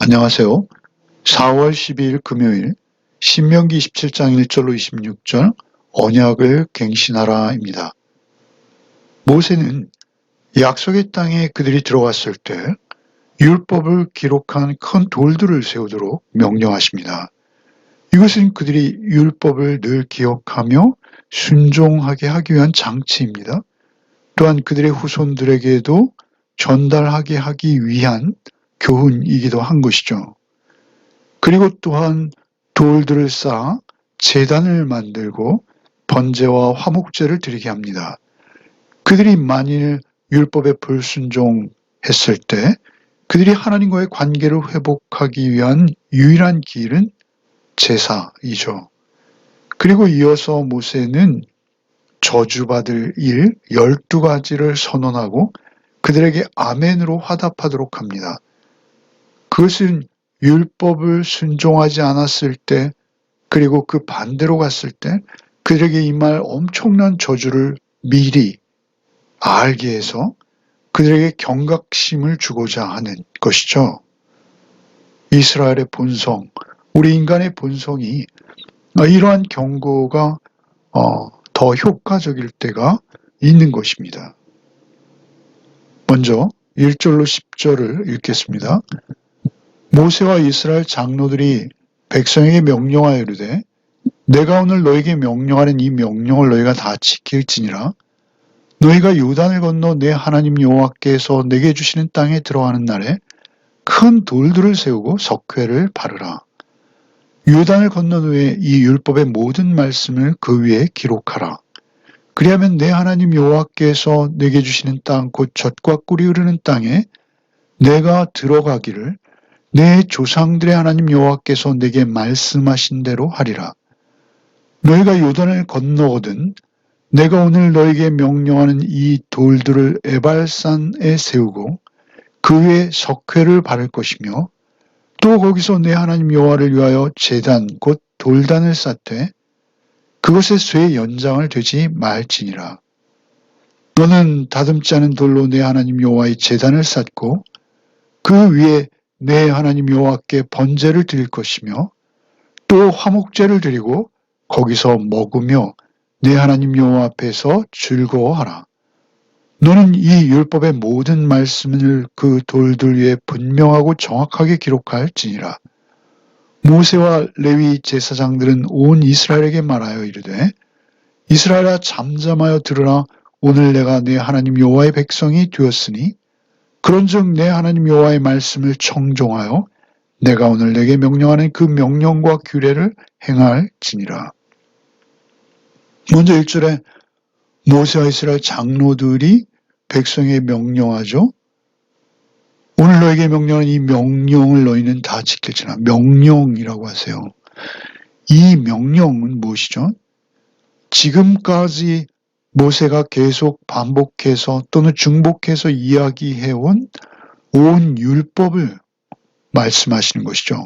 안녕하세요. 4월 12일 금요일 신명기 27장 1절로 26절 언약을 갱신하라입니다. 모세는 약속의 땅에 그들이 들어갔을 때 율법을 기록한 큰 돌들을 세우도록 명령하십니다. 이것은 그들이 율법을 늘 기억하며 순종하게 하기 위한 장치입니다. 또한 그들의 후손들에게도 전달하게 하기 위한 교훈이기도 한 것이죠. 그리고 또한 돌들을 쌓아 제단을 만들고 번제와 화목제를 드리게 합니다. 그들이 만일 율법에 불순종했을 때 그들이 하나님과의 관계를 회복하기 위한 유일한 길은 제사이죠. 그리고 이어서 모세는 저주받을 일 12가지를 선언하고 그들에게 아멘으로 화답하도록 합니다. 그것은 율법을 순종하지 않았을 때 그리고 그 반대로 갔을 때 그들에게 임할 엄청난 저주를 미리 알게 해서 그들에게 경각심을 주고자 하는 것이죠. 이스라엘의 본성, 우리 인간의 본성이 이러한 경고가 더 효과적일 때가 있는 것입니다. 먼저 1절로 10절을 읽겠습니다. 모세와 이스라엘 장로들이 백성에게 명령하여 이르되 내가 오늘 너에게 명령하는 이 명령을 너희가 다 지킬지니라. 너희가 요단을 건너 내 하나님 여호와께서 내게 주시는 땅에 들어가는 날에 큰 돌들을 세우고 석회를 바르라. 요단을 건넌 후에 이 율법의 모든 말씀을 그 위에 기록하라. 그리하면 내 하나님 여호와께서 내게 주시는 땅 곧 젖과 꿀이 흐르는 땅에 내가 들어가기를 내 조상들의 하나님 여호와께서 내게 말씀하신 대로 하리라. 너희가 요단을 건너거든 내가 오늘 너에게 명령하는 이 돌들을 에발산에 세우고 그 위에 석회를 바를 것이며 또 거기서 내 하나님 여호와를 위하여 제단 곧 돌단을 쌓되 그것의 쇠 연장을 되지 말지니라. 너는 다듬지 않은 돌로 내 하나님 여호와의 제단을 쌓고 그 위에 내 하나님 여호와께 번제를 드릴 것이며 또 화목제를 드리고 거기서 먹으며 내 하나님 여호와 앞에서 즐거워하라. 너는 이 율법의 모든 말씀을 그 돌들 위에 분명하고 정확하게 기록할지니라. 모세와 레위 제사장들은 온 이스라엘에게 말하여 이르되 이스라엘아 잠잠하여 들으라. 오늘 내가 내 하나님 여호와의 백성이 되었으니 그런즉 내 하나님 여호와의 말씀을 청종하여 내가 오늘 내게 명령하는 그 명령과 규례를 행할지니라. 먼저 1절에 모세와 이스라엘 장로들이 백성에게 명령하죠. 오늘 너에게 명령하는 이 명령을 너희는 다 지킬지라. 명령이라고 하세요. 이 명령은 무엇이죠? 지금까지 모세가 계속 반복해서 또는 중복해서 이야기해온 온 율법을 말씀하시는 것이죠.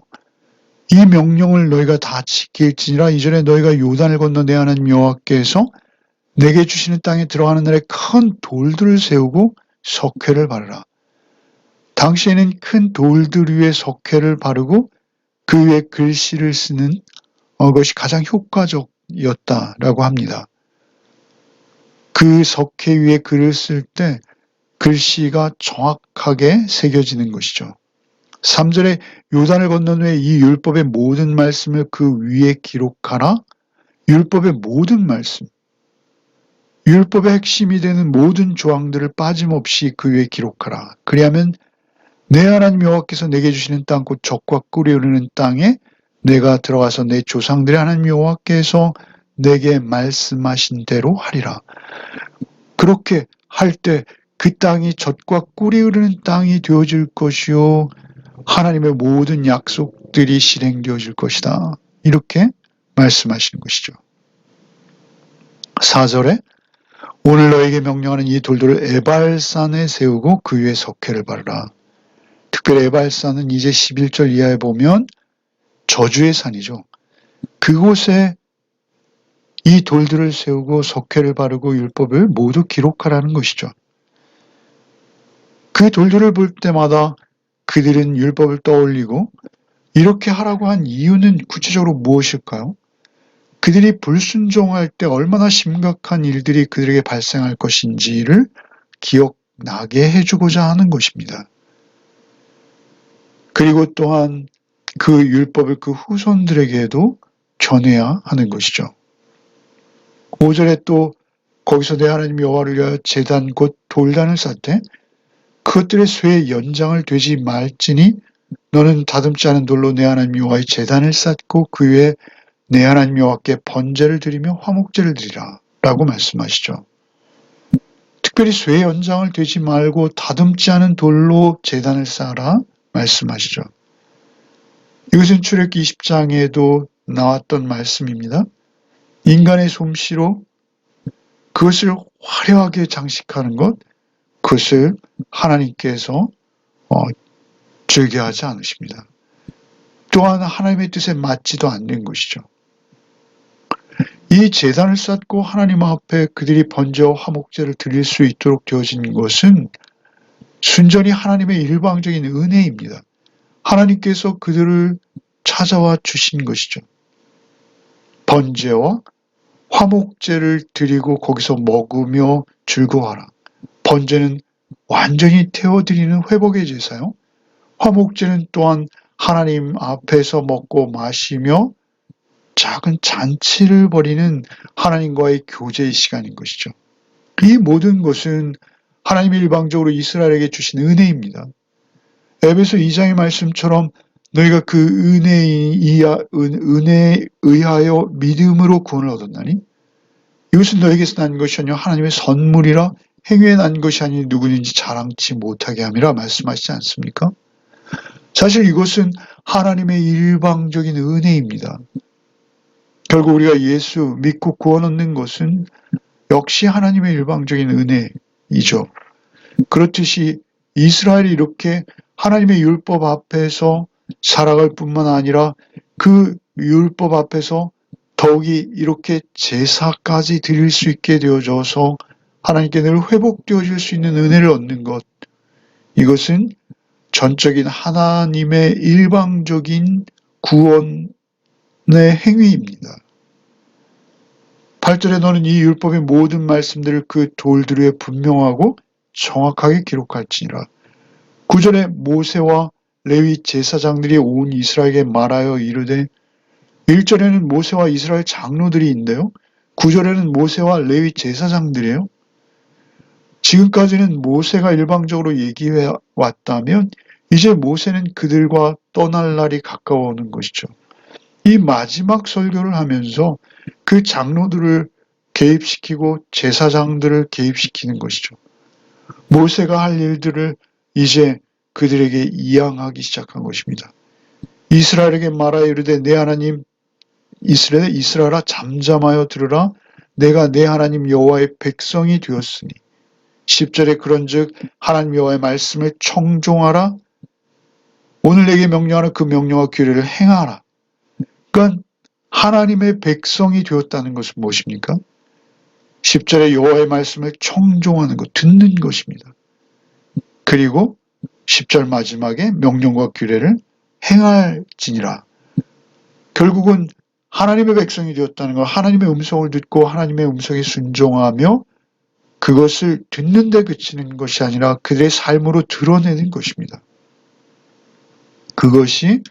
이 명령을 너희가 다 지킬지니라. 이전에 너희가 요단을 건너 내 하나님 여호와께서 내게 주시는 땅에 들어가는 날에 큰 돌들을 세우고 석회를 바르라. 당시에는 큰 돌들 위에 석회를 바르고 그 위에 글씨를 쓰는 것이 가장 효과적이었다라고 합니다. 그 석회 위에 글을 쓸 때 글씨가 정확하게 새겨지는 것이죠. 3절에 요단을 건넌 후에 이 율법의 모든 말씀을 그 위에 기록하라. 율법의 모든 말씀, 율법의 핵심이 되는 모든 조항들을 빠짐없이 그 위에 기록하라. 그리하면 내 하나님 여호와께서 내게 주시는 땅 곧 젖과 꿀이 흐르는 땅에 내가 들어가서 내 조상들의 하나님 여호와께서 내게 말씀하신 대로 하리라. 그렇게 할 때 그 땅이 젖과 꿀이 흐르는 땅이 되어질 것이요 하나님의 모든 약속들이 실행되어질 것이다. 이렇게 말씀하시는 것이죠. 4절에 오늘 너에게 명령하는 이 돌들을 에발산에 세우고 그 위에 석회를 바르라. 특별히 에발산은 이제 11절 이하에 보면 저주의 산이죠. 그곳에 이 돌들을 세우고 석회를 바르고 율법을 모두 기록하라는 것이죠. 그 돌들을 볼 때마다 그들은 율법을 떠올리고 이렇게 하라고 한 이유는 구체적으로 무엇일까요? 그들이 불순종할 때 얼마나 심각한 일들이 그들에게 발생할 것인지를 기억나게 해주고자 하는 것입니다. 그리고 또한 그 율법을 그 후손들에게도 전해야 하는 것이죠. 5절에 또 거기서 내 하나님 여호와를 위하여 제단 곧 돌단을 쌓되 그것들의 쇠의 연장을 되지 말지니 너는 다듬지 않은 돌로 내 하나님 여호와의 제단을 쌓고 그 위에 내 하나님 여호와께 번제를 드리며 화목제를 드리라 라고 말씀하시죠. 특별히 쇠의 연장을 되지 말고 다듬지 않은 돌로 제단을 쌓아라 말씀하시죠. 이것은 출애굽기 20장에도 나왔던 말씀입니다. 인간의 솜씨로 그것을 화려하게 장식하는 것, 그것을 하나님께서 즐겨하지 않으십니다. 또한 하나님의 뜻에 맞지도 않는 것이죠. 이 제단을 쌓고 하나님 앞에 그들이 번제와 화목제를 드릴 수 있도록 되어진 것은 순전히 하나님의 일방적인 은혜입니다. 하나님께서 그들을 찾아와 주신 것이죠. 번제와 화목제를 드리고 거기서 먹으며 즐거워하라. 번제는 완전히 태워드리는 회복의 제사요. 화목제는 또한 하나님 앞에서 먹고 마시며 작은 잔치를 벌이는 하나님과의 교제의 시간인 것이죠. 이 모든 것은 하나님이 일방적으로 이스라엘에게 주신 은혜입니다. 에베소 2장의 말씀처럼 너희가 그 은혜에 의하여 믿음으로 구원을 얻었나니 이것은 너에게서 난 것이 아니요 하나님의 선물이라 행위에 난 것이 아니 누구든지 자랑치 못하게 함이라 말씀하시지 않습니까? 사실 이것은 하나님의 일방적인 은혜입니다. 결국 우리가 예수 믿고 구원 얻는 것은 역시 하나님의 일방적인 은혜이죠. 그렇듯이 이스라엘이 이렇게 하나님의 율법 앞에서 살아갈 뿐만 아니라 그 율법 앞에서 더욱이 이렇게 제사까지 드릴 수 있게 되어져서 하나님께 늘 회복되어질 수 있는 은혜를 얻는 것, 이것은 전적인 하나님의 일방적인 구원의 행위입니다. 8절에 너는 이 율법의 모든 말씀들을 그 돌들 위에 분명하고 정확하게 기록할지니라. 9절에 모세와 레위 제사장들이 온 이스라엘에게 말하여 이르되 1절에는 모세와 이스라엘 장로들이 있는데요. 9절에는 모세와 레위 제사장들이에요. 지금까지는 모세가 일방적으로 얘기해 왔다면 이제 모세는 그들과 떠날 날이 가까워오는 것이죠. 이 마지막 설교를 하면서 그 장로들을 개입시키고 제사장들을 개입시키는 것이죠. 모세가 할 일들을 이제 그들에게 이양하기 시작한 것입니다. 이스라엘에게 말하여 이르되 내 하나님 이스라엘아 잠잠하여 들으라. 내가 내 하나님 여호와의 백성이 되었으니 10절에 그런즉 하나님 여호와의 말씀을 청종하라. 오늘 내게 명령하는 그 명령과 규례를 행하라. 그러니까 하나님의 백성이 되었다는 것은 무엇입니까? 10절에 여호와의 말씀을 청종하는 것, 듣는 것입니다. 그리고 10절 마지막에 명령과 규례를 행할지니라. 결국은 하나님의 백성이 되었다는 것, 하나님의 음성을 듣고 하나님의 음성에 순종하며 그것을 듣는 데 그치는 것이 아니라 그들의 삶으로 드러내는 것입니다. 그것이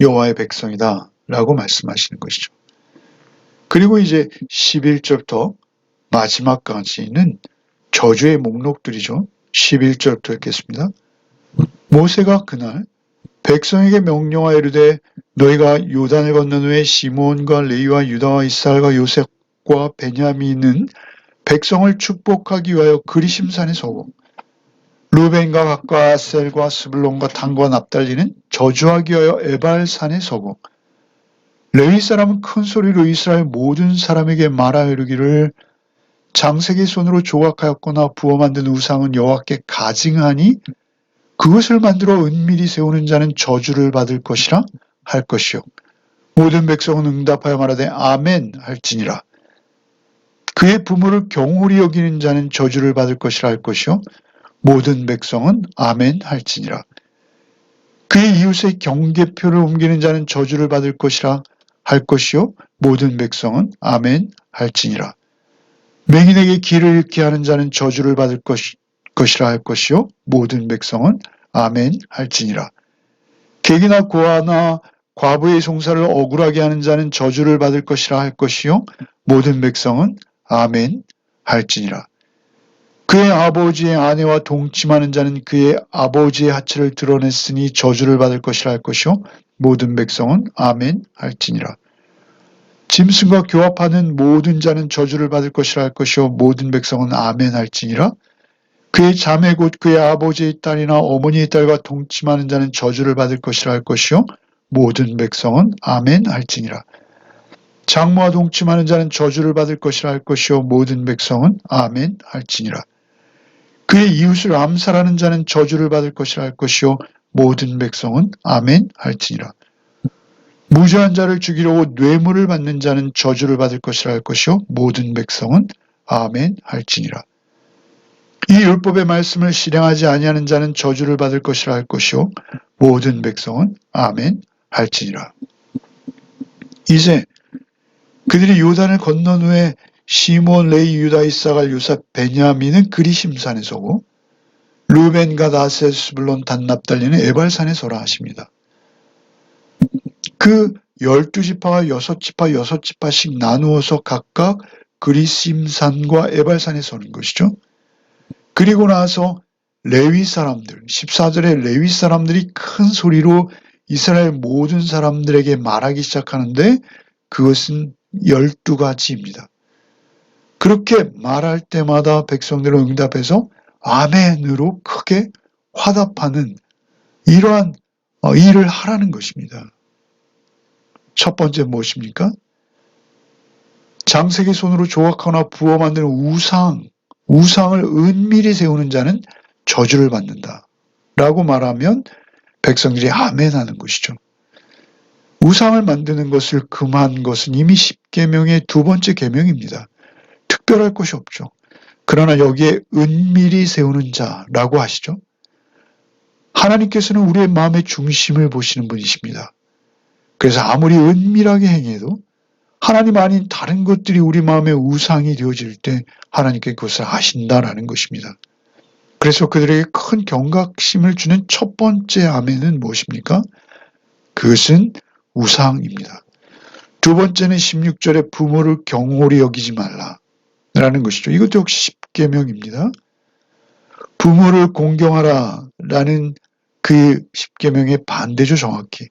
여호와의 백성이다 라고 말씀하시는 것이죠. 그리고 이제 11절부터 마지막까지는 저주의 목록들이죠. 11절부터 읽겠습니다. 모세가 그날 백성에게 명령하여 이르되 너희가 요단을 건넌 후에 시몬과 레위와 유다와 이스라엘과 요셉과 베냐민은 백성을 축복하기 위하여 그리심산에 서고 루벤과 gad과 아셀과 스불론과 단과 납달리는 저주하기 위하여 에발산에 서고 레위 사람은 큰 소리로 이스라엘 모든 사람에게 말하여 이르기를 장색의 손으로 조각하였거나 부어 만든 우상은 여호와께 가증하니 그것을 만들어 은밀히 세우는 자는 저주를 받을 것이라 할 것이요 모든 백성은 응답하여 말하되 아멘 할지니라. 그의 부모를 경홀히 여기는 자는 저주를 받을 것이라 할 것이요 모든 백성은 아멘 할지니라. 그의 이웃의 경계표를 옮기는 자는 저주를 받을 것이라 할 것이요 모든 백성은 아멘 할지니라. 맹인에게 길을 잃게 하는 자는 저주를 받을 것이라 할 것이요 모든 백성은 아멘 할지니라. 객이나 고아나 과부의 송사를 억울하게 하는 자는 저주를 받을 것이라 할 것이요 모든 백성은 아멘 할지니라. 그의 아버지의 아내와 동침하는 자는 그의 아버지의 하체를 드러냈으니 저주를 받을 것이라 할 것이요 모든 백성은 아멘 할지니라. 짐승과 교합하는 모든 자는 저주를 받을 것이라 할 것이요 모든 백성은 아멘 할지니라. 그의 자매 곧 그의 아버지의 딸이나 어머니의 딸과 동침하는 자는 저주를 받을 것이라 할 것이요 모든 백성은 아멘 할지니라. 장모와 동침하는 자는 저주를 받을 것이라 할 것이요 모든 백성은 아멘 할지니라. 그의 이웃을 암살하는 자는 저주를 받을 것이라 할 것이요 모든 백성은 아멘 할지니라. 무죄한 자를 죽이려고 뇌물을 받는 자는 저주를 받을 것이라 할 것이요 모든 백성은 아멘 할지니라. 이 율법의 말씀을 실행하지 아니하는 자는 저주를 받을 것이라 할 것이요 모든 백성은 아멘 할지니라. 이제 그들이 요단을 건넌 후에 시몬, 레위, 유다, 이사갈, 유사, 베냐민은 그리심산에 서고 루벤, 갓, 아셀, 스불론, 단, 납달리는 에발산에 서라 하십니다. 그 12지파와 6지파씩 나누어서 각각 그리심산과 에발산에 서는 것이죠. 그리고 나서 레위 사람들, 14절에 레위 사람들이 큰 소리로 이스라엘 모든 사람들에게 말하기 시작하는데 그것은 12가지입니다. 그렇게 말할 때마다 백성들은 응답해서 아멘으로 크게 화답하는 이러한 일을 하라는 것입니다. 첫 번째 무엇입니까? 장색의 손으로 조각하거나 부어 만드는 우상을 은밀히 세우는 자는 저주를 받는다. 라고 말하면 백성들이 아멘하는 것이죠. 우상을 만드는 것을 금한 것은 이미 10계명의 두 번째 계명입니다. 특별할 것이 없죠. 그러나 여기에 은밀히 세우는 자라고 하시죠. 하나님께서는 우리의 마음의 중심을 보시는 분이십니다. 그래서 아무리 은밀하게 행해도 하나님 아닌 다른 것들이 우리 마음의 우상이 되어질 때 하나님께 그것을 아신다라는 것입니다. 그래서 그들에게 큰 경각심을 주는 첫 번째 아멘은 무엇입니까? 그것은 우상입니다. 두 번째는 16절에 부모를 경홀히 여기지 말라라는 것이죠. 이것도 역시 10계명입니다. 부모를 공경하라라는 그 10계명의 반대죠, 정확히.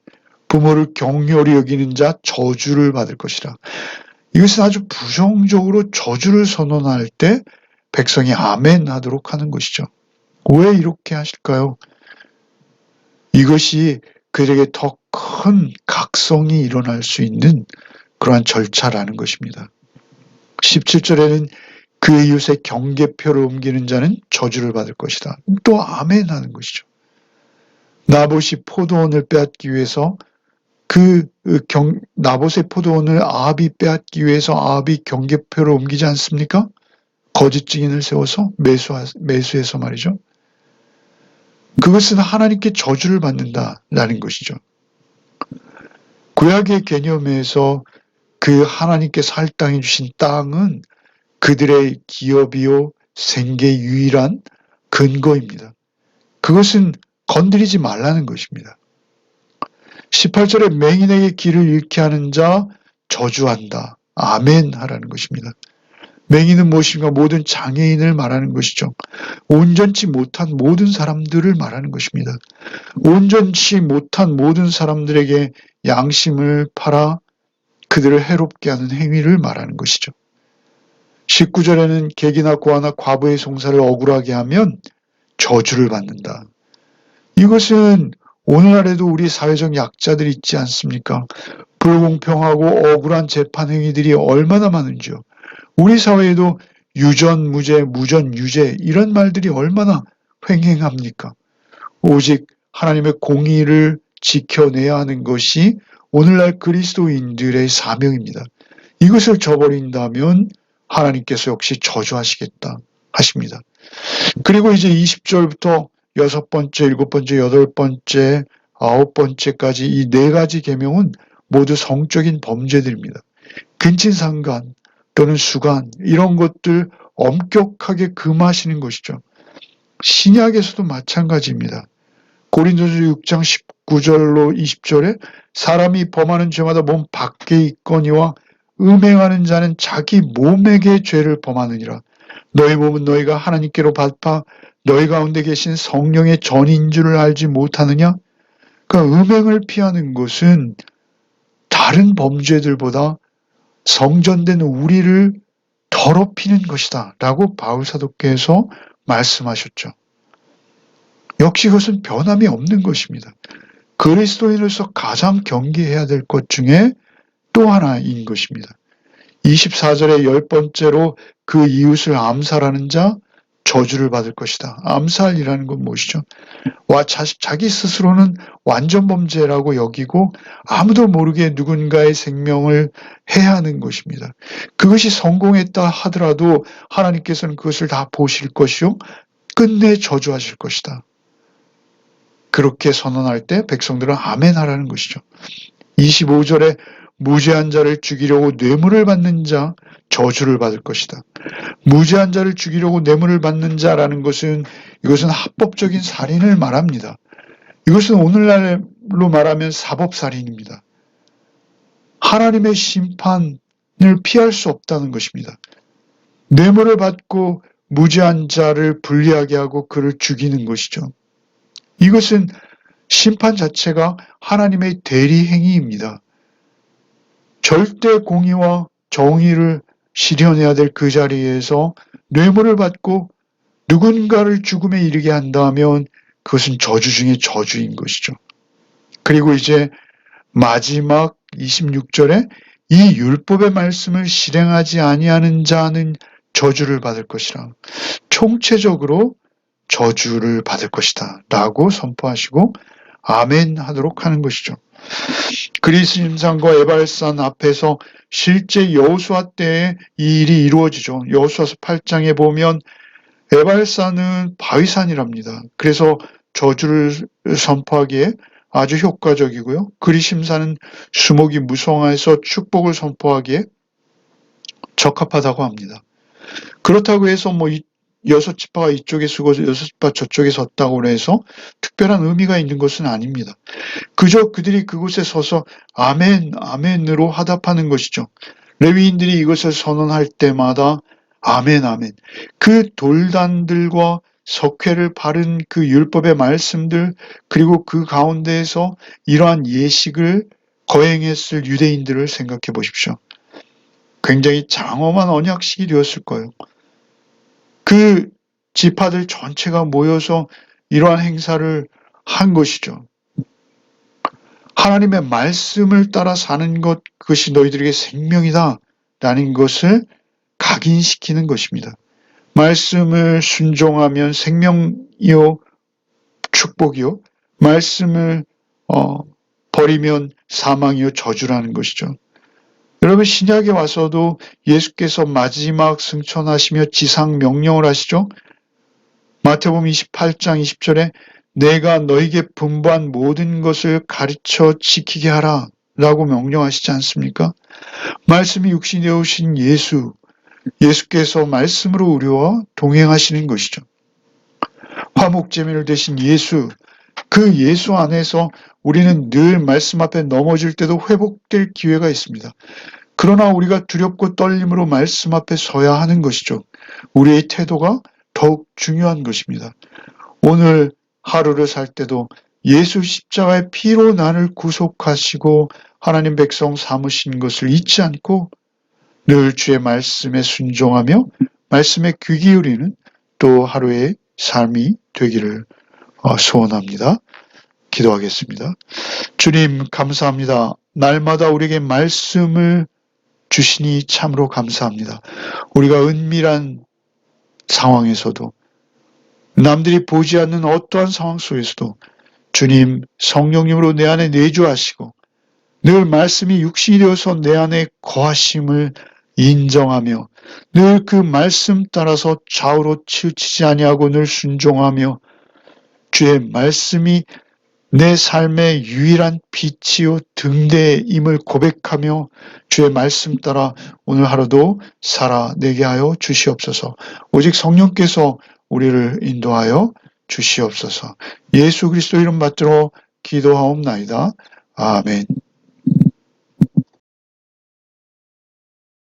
부모를 경홀히 여기는 자 저주를 받을 것이라. 이것은 아주 부정적으로 저주를 선언할 때 백성이 아멘 하도록 하는 것이죠. 왜 이렇게 하실까요? 이것이 그들에게 더 큰 각성이 일어날 수 있는 그러한 절차라는 것입니다. 17절에는 그 이웃의 경계표를 옮기는 자는 저주를 받을 것이다. 또 아멘 하는 것이죠. 나봇이 포도원을 빼앗기 위해서 나봇의 포도원을 아합이 빼앗기 위해서 아합이 경계표를 옮기지 않습니까? 거짓 증인을 세워서 매수해서 말이죠. 그것은 하나님께 저주를 받는다라는 것이죠. 구약의 개념에서 그 하나님께서 할당해 주신 땅은 그들의 기업이요 생계의 유일한 근거입니다. 그것은 건드리지 말라는 것입니다. 18절에 맹인에게 길을 잃게 하는 자 저주한다. 아멘 하라는 것입니다. 맹인은 무엇인가? 모든 장애인을 말하는 것이죠. 온전치 못한 모든 사람들을 말하는 것입니다. 온전치 못한 모든 사람들에게 양심을 팔아 그들을 해롭게 하는 행위를 말하는 것이죠. 19절에는 객이나 고아나 과부의 송사를 억울하게 하면 저주를 받는다. 이것은 오늘날에도 우리 사회적 약자들이 있지 않습니까? 불공평하고 억울한 재판 행위들이 얼마나 많은지요. 우리 사회에도 유전 무죄, 무전 유죄 이런 말들이 얼마나 횡행합니까? 오직 하나님의 공의를 지켜내야 하는 것이 오늘날 그리스도인들의 사명입니다. 이것을 저버린다면 하나님께서 역시 저주하시겠다 하십니다. 그리고 이제 20절부터 6번째, 7번째, 8번째 9번째까지 이 4가지 계명은 모두 성적인 범죄들입니다. 근친상간 또는 수간 이런 것들 엄격하게 금하시는 것이죠. 신약에서도 마찬가지입니다. 고린도서 6장 19절로 20절에 사람이 범하는 죄마다 몸 밖에 있거니와 음행하는 자는 자기 몸에게 죄를 범하느니라. 너희 몸은 너희가 하나님께로 받아 너희 가운데 계신 성령의 전인 줄을 알지 못하느냐? 그러니까 음행을 피하는 것은 다른 범죄들보다 성전된 우리를 더럽히는 것이다 라고 바울사도께서 말씀하셨죠. 역시 그것은 변함이 없는 것입니다. 그리스도인으로서 가장 경계해야 될 것 중에 또 하나인 것입니다. 24절에 10번째로 그 이웃을 암살하는 자 저주를 받을 것이다. 암살이라는 건 무엇이죠? 자기 스스로는 완전 범죄라고 여기고 아무도 모르게 누군가의 생명을 해하는 것입니다. 그것이 성공했다 하더라도 하나님께서는 그것을 다 보실 것이요 끝내 저주하실 것이다. 그렇게 선언할 때 백성들은 아멘 하라는 것이죠. 25절에 무죄한 자를 죽이려고 뇌물을 받는 자 저주를 받을 것이다. 무죄한 자를 죽이려고 뇌물을 받는 자라는 것은 이것은 합법적인 살인을 말합니다. 이것은 오늘날로 말하면 사법살인입니다. 하나님의 심판을 피할 수 없다는 것입니다. 뇌물을 받고 무죄한 자를 불리하게 하고 그를 죽이는 것이죠. 이것은 심판 자체가 하나님의 대리행위입니다. 절대 공의와 정의를 실현해야 될 그 자리에서 뇌물을 받고 누군가를 죽음에 이르게 한다면 그것은 저주 중에 저주인 것이죠. 그리고 이제 마지막 26절에 이 율법의 말씀을 실행하지 아니하는 자는 저주를 받을 것이라. 총체적으로 저주를 받을 것이다 라고 선포하시고 아멘 하도록 하는 것이죠. 그리스임산과 에발산 앞에서 실제 여호수아 때에 이 일이 이루어지죠. 여호수아서 8장에 보면 에발산은 바위산이랍니다. 그래서 저주를 선포하기에 아주 효과적이고요. 그리심산은 수목이 무성해서 축복을 선포하기에 적합하다고 합니다. 그렇다고 해서 뭐 6지파가 이쪽에 서고 6지파 저쪽에 섰다고 해서 특별한 의미가 있는 것은 아닙니다. 그저 그들이 그곳에 서서 아멘, 아멘으로 화답하는 것이죠. 레위인들이 이것을 선언할 때마다 아멘, 아멘. 그 돌단들과 석회를 바른 그 율법의 말씀들 그리고 그 가운데에서 이러한 예식을 거행했을 유대인들을 생각해 보십시오. 굉장히 장엄한 언약식이 되었을 거예요. 그 지파들 전체가 모여서 이러한 행사를 한 것이죠. 하나님의 말씀을 따라 사는 것, 그것이 너희들에게 생명이다 라는 것을 각인시키는 것입니다. 말씀을 순종하면 생명이요 축복이요 말씀을 버리면 사망이요 저주라는 것이죠. 여러분 신약에 와서도 예수께서 마지막 승천하시며 지상 명령을 하시죠. 마태복음 28장 20절에 내가 너에게 분부한 모든 것을 가르쳐 지키게 하라 라고 명령하시지 않습니까? 말씀이 육신이 되오신 예수께서 말씀으로 우리와 동행하시는 것이죠. 화목제물을 되신 예수, 그 예수 안에서 우리는 늘 말씀 앞에 넘어질 때도 회복될 기회가 있습니다. 그러나 우리가 두렵고 떨림으로 말씀 앞에 서야 하는 것이죠. 우리의 태도가 더욱 중요한 것입니다. 오늘 하루를 살 때도 예수 십자가의 피로 나를 구속하시고 하나님 백성 삼으신 것을 잊지 않고 늘 주의 말씀에 순종하며 말씀에 귀 기울이는 또 하루의 삶이 되기를 소원합니다. 기도하겠습니다. 주님 감사합니다. 날마다 우리에게 말씀을 주시니 참으로 감사합니다. 우리가 은밀한 상황에서도 남들이 보지 않는 어떠한 상황 속에서도 주님 성령님으로 내 안에 내주하시고 늘 말씀이 육신이 되어서 내 안에 거하심을 인정하며 늘 그 말씀 따라서 좌우로 치우치지 아니하고 늘 순종하며 주의 말씀이 내 삶의 유일한 빛이요 등대임을 고백하며 주의 말씀 따라 오늘 하루도 살아내게 하여 주시옵소서. 오직 성령께서 우리를 인도하여 주시옵소서. 예수 그리스도 이름 받들어 기도하옵나이다. 아멘.